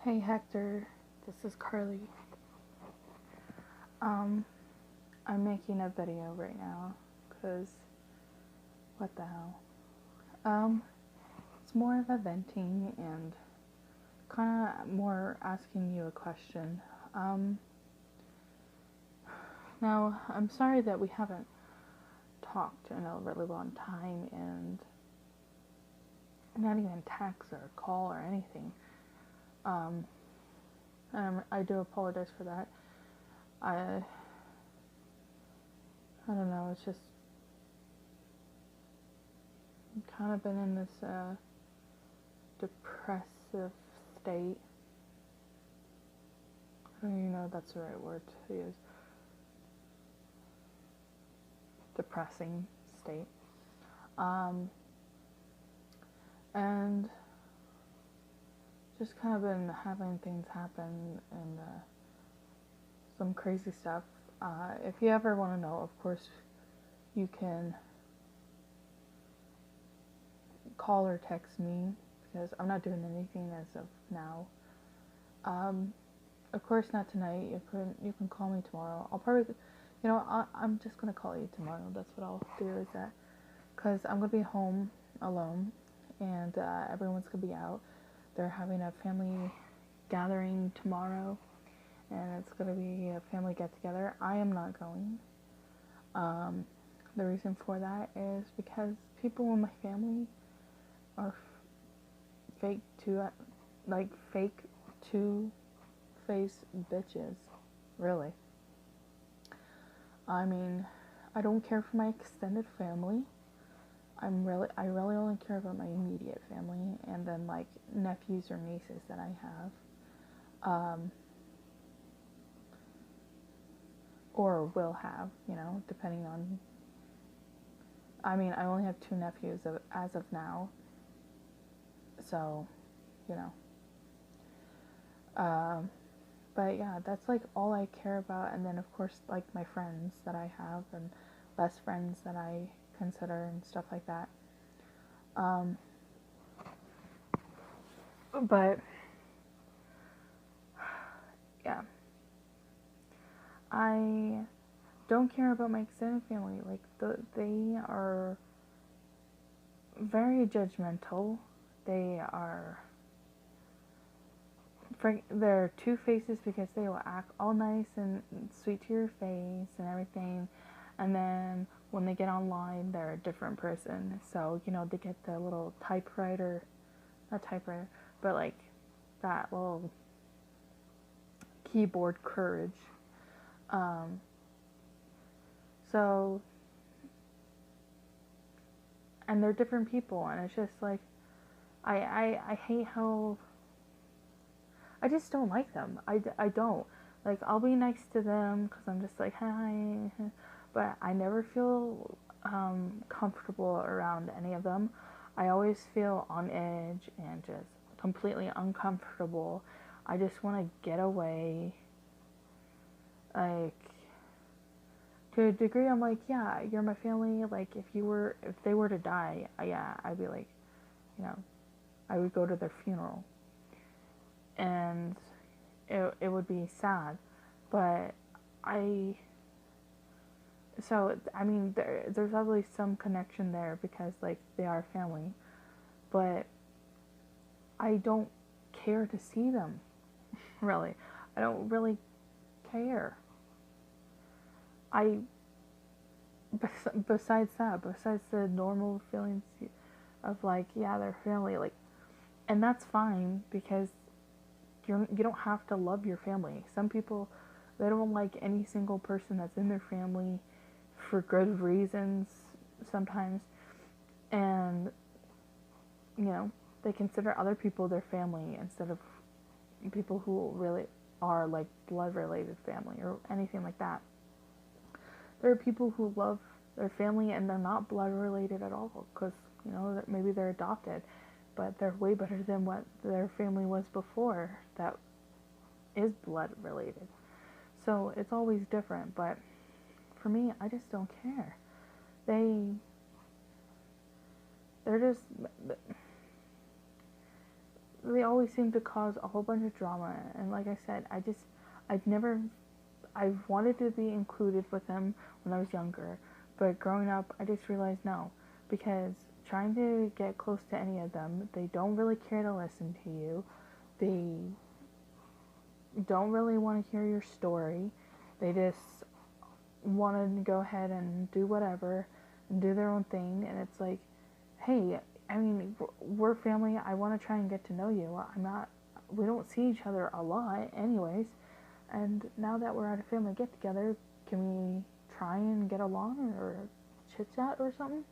Hey Hector, this is Carly. Um, I'm making a video right now because what the hell? It's more of a venting and kind of more asking you a question. Um, Now I'm sorry that we haven't talked in a really long time and not even text or call or anything. Um, I do apologize for that. I don't know. It's just kind of been in this depressive state. I don't even know if that's the right word to use. Depressing state. And just kind of been having things happen and some crazy stuff. If you ever want to know, of course, you can call or text me because I'm not doing anything as of now. Of course, not tonight. You can call me tomorrow. I'll probably, I'm just gonna call you tomorrow. That's what I'll do. Is that because I'm gonna be home alone, and everyone's gonna be out. They're having a family gathering tomorrow, and it's gonna be a family get together. I am not going. The reason for that is because people in my family are fake to like fake two-face bitches, really. I mean, I don't care for my extended family. I really only care about my immediate family and then like nephews or nieces that I have, or will have, depending on. I mean, I only have two nephews as of now, so, you know. But yeah, that's like all I care about. And then, of course, like my friends that I have and best friends that I consider and stuff like that. But yeah, I don't care about my extended family. Like, they are very judgmental. They're two faces because they will act all nice and sweet to your face and everything, and then when they get online, they're a different person. So they get the little typewriter, not typewriter, but like that little keyboard courage. Um, so, and they're different people, and it's just like I hate how I just don't like them. I don't. Like, I'll be nice to them because I'm just like, hi. But I never feel comfortable around any of them. I always feel on edge and just completely uncomfortable. I just want to get away. Like, to a degree, I'm like, yeah, you're my family. Like, if they were to die, yeah, I'd be like, I would go to their funeral. And it would be sad, but I I mean there's probably some connection there because like they are family, but I don't care to see them. Really, I don't really care. I besides the normal feelings of like, yeah, they're family, like, and that's fine because you don't have to love your family. Some people, they don't like any single person that's in their family for good reasons sometimes, and they consider other people their family instead of people who really are like blood related family or anything like that. There are people who love their family and they're not blood related at all because maybe they're adopted, but they're way better than what their family was before that is blood related. So it's always different, but for me, I just don't care. They're just they always seem to cause a whole bunch of drama. And like I said, I've never, I've wanted to be included with them when I was younger, but growing up, I just realized no, because trying to get close to any of them, they don't really care to listen to you. They don't really want to hear your story. They just want to go ahead and do whatever and do their own thing. And it's like, hey, I mean, we're family. I want to try and get to know you. We don't see each other a lot, anyways. And now that we're at a family get together, can we try and get along or chit chat or something?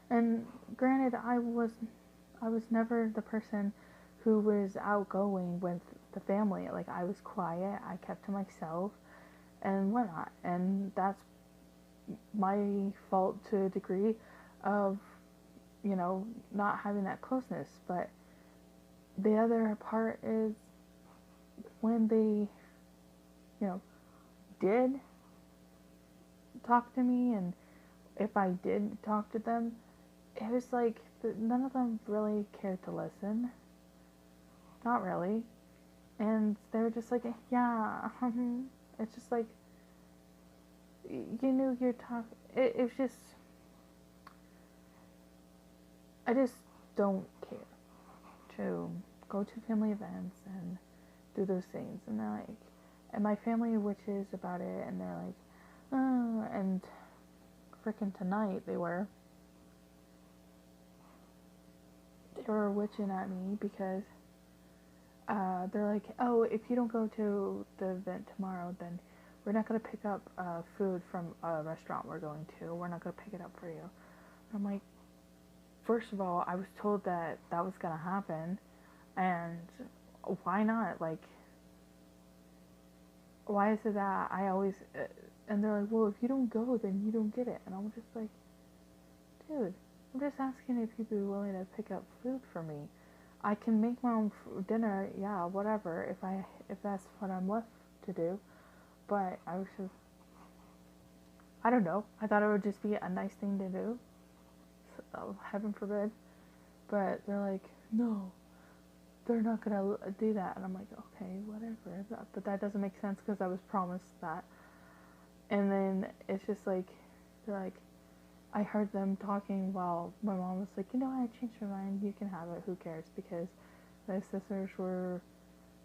And granted, I was never the person who was outgoing with the family. Like, I was quiet. I kept to myself and whatnot. And that's my fault to a degree of, not having that closeness. But the other part is when they, did talk to me, and if I did talk to them, it was like none of them really cared to listen. Not really. And they were just like, yeah, it's just like, you knew you're talking. It was just, I just don't care to go to family events and do those things. And they're like, and my family witches about it, and they're like, oh, and freaking tonight they were witching at me because they're like, oh, if you don't go to the event tomorrow, then we're not going to pick up food from a restaurant we're going to. We're not going to pick it up for you. I'm like, first of all, I was told that was going to happen, and why not? Like, why is it that I always, and they're like, well, if you don't go, then you don't get it. And I'm just like, dude, I'm just asking if you'd be willing to pick up food for me. I can make my own dinner, yeah, whatever, if that's what I'm left to do. But I was just, I don't know. I thought it would just be a nice thing to do. So, heaven forbid. But they're like, no, they're not gonna do that. And I'm like, okay, whatever. But that doesn't make sense because I was promised that. And then it's just like, they're like, I heard them talking while my mom was like, I changed my mind. You can have it. Who cares? Because my sisters were,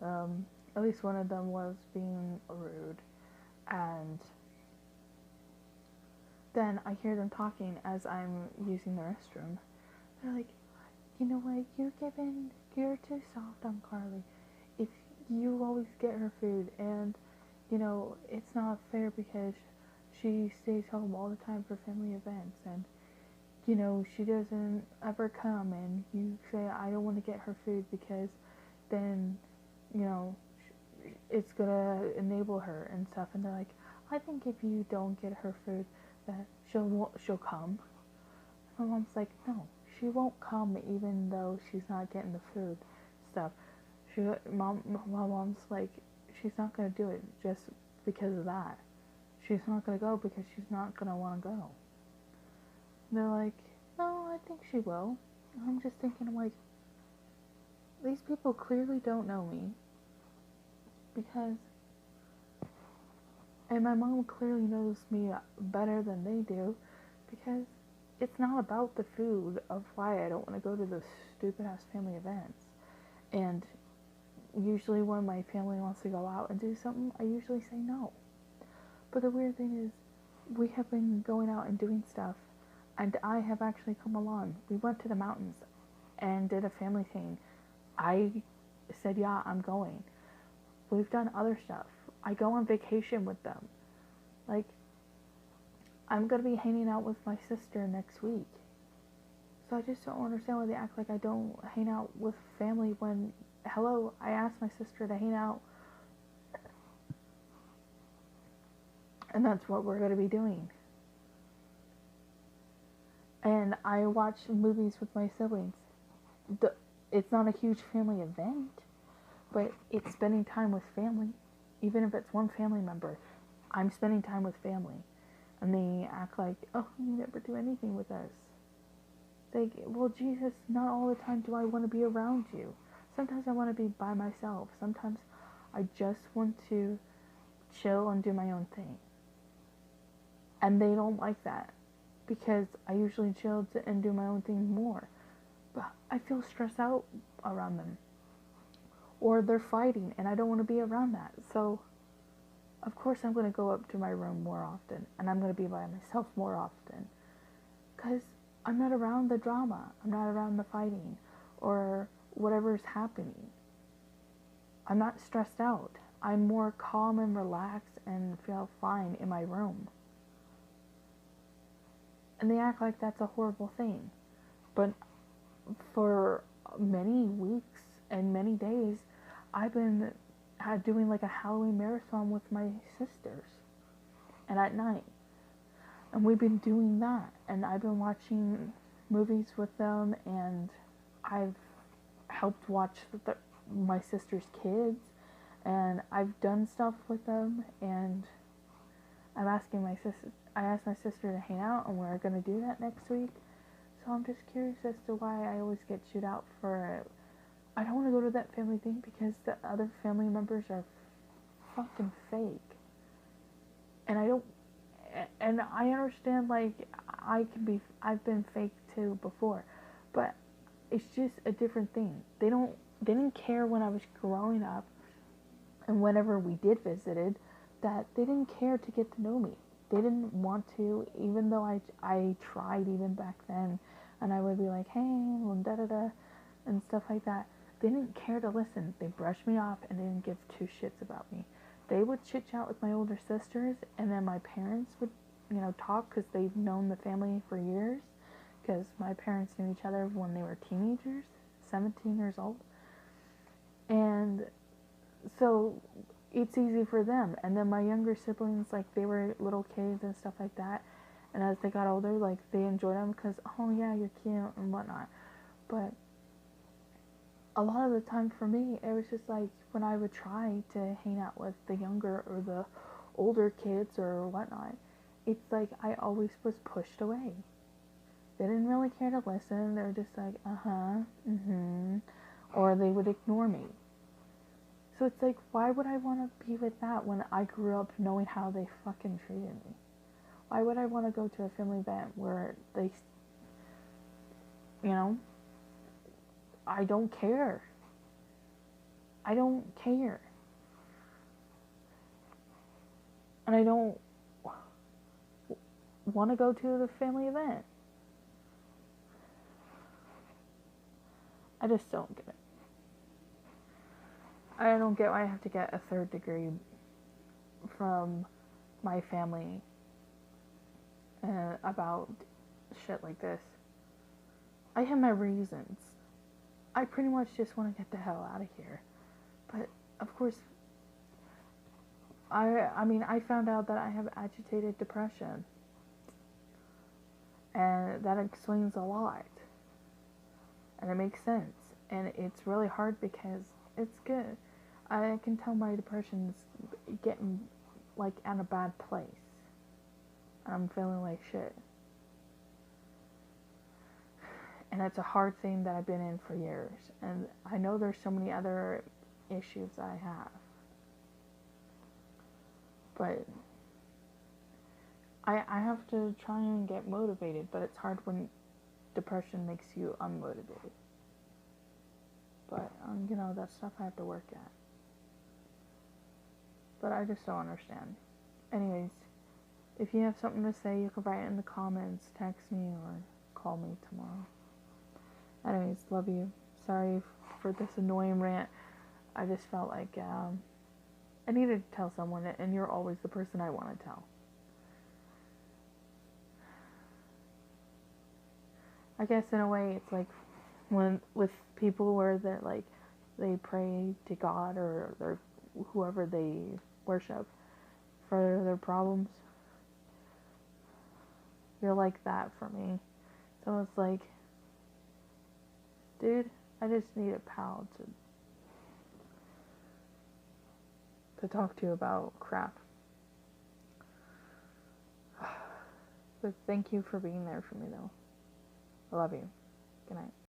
at least one of them was being rude. And then I hear them talking as I'm using the restroom. They're like, you know what? You're too soft on Carly. If you always get her food, and, it's not fair because she stays home all the time for family events, and, she doesn't ever come, and you say, I don't want to get her food because then, it's gonna enable her and stuff. And they're like, I think if you don't get her food, that she'll come. My mom's like, no, she won't come even though she's not getting the food stuff. My mom's like, she's not gonna do it just because of that. She's not gonna go because she's not gonna want to go. And they're like, no, I think she will. And I'm just thinking, like, these people clearly don't know me because, and my mom clearly knows me better than they do because it's not about the food of why I don't want to go to those stupid ass family events. And usually when my family wants to go out and do something, I usually say no. But the weird thing is, we have been going out and doing stuff, and I have actually come along. We went to the mountains and did a family thing. I said, yeah, I'm going. We've done other stuff. I go on vacation with them. Like, I'm going to be hanging out with my sister next week. So I just don't understand why they act like I don't hang out with family when, hello, I asked my sister to hang out. And that's what we're going to be doing. And I watch movies with my siblings. It's not a huge family event, but it's spending time with family. Even if it's one family member, I'm spending time with family. And they act like, oh, you never do anything with us. like, well, Jesus, not all the time do I want to be around you. Sometimes I want to be by myself. Sometimes I just want to chill and do my own thing. And they don't like that because I usually chill and do my own thing more. But I feel stressed out around them. Or they're fighting and I don't want to be around that. So, of course, I'm going to go up to my room more often and I'm going to be by myself more often. Because I'm not around the drama. I'm not around the fighting or whatever's happening. I'm not stressed out. I'm more calm and relaxed and feel fine in my room. And they act like that's a horrible thing. But for many weeks and many days, I've been doing like a Halloween marathon with my sisters. And at night. And we've been doing that. And I've been watching movies with them. And I've helped watch my sister's kids. And I've done stuff with them. And I asked my sister to hang out. And we're going to do that next week. So I'm just curious as to why I always get chewed out for it. I don't want to go to that family thing because the other family members are fucking fake. And I understand, like, I've been fake too before, but it's just a different thing. They didn't care when I was growing up, and whenever we did visited, that they didn't care to get to know me. They didn't want to, even though I tried even back then, and I would be like, hey, and da-da-da, and stuff like that. They didn't care to listen. They brushed me off and didn't give two shits about me. They would chit-chat with my older sisters, and then my parents would, talk because they've known the family for years, because my parents knew each other when they were teenagers, 17 years old. And so it's easy for them. And then my younger siblings, like, they were little kids and stuff like that. And as they got older, like, they enjoyed them because, oh, yeah, you're cute and whatnot. But a lot of the time for me, it was just like when I would try to hang out with the younger or the older kids or whatnot, it's like I always was pushed away. They didn't really care to listen. They were just like, or they would ignore me. So it's like, why would I want to be with that when I grew up knowing how they fucking treated me? Why would I want to go to a family event where they, I don't care. I don't care. And I don't want to go to the family event. I just don't get it. I don't get why I have to get a third degree from my family about shit like this. I have my reasons. I pretty much just want to get the hell out of here. But, of course, I found out that I have agitated depression. And that explains a lot. And it makes sense. And it's really hard because it's good. I can tell my depression's getting, like, at a bad place. And I'm feeling like shit. And it's a hard thing that I've been in for years. And I know there's so many other issues I have. But I have to try and get motivated. But it's hard when depression makes you unmotivated. But, that's stuff I have to work at. But I just don't understand. Anyways, if you have something to say, you can write it in the comments, text me, or call me tomorrow. Anyways, love you. Sorry for this annoying rant. I just felt like I needed to tell someone, and you're always the person I want to tell. I guess in a way, it's like when with people where they're like they pray to God or whoever they worship for their problems. You're like that for me. So it's like, dude, I just need a pal to talk to about crap. But thank you for being there for me, though. I love you. Good night.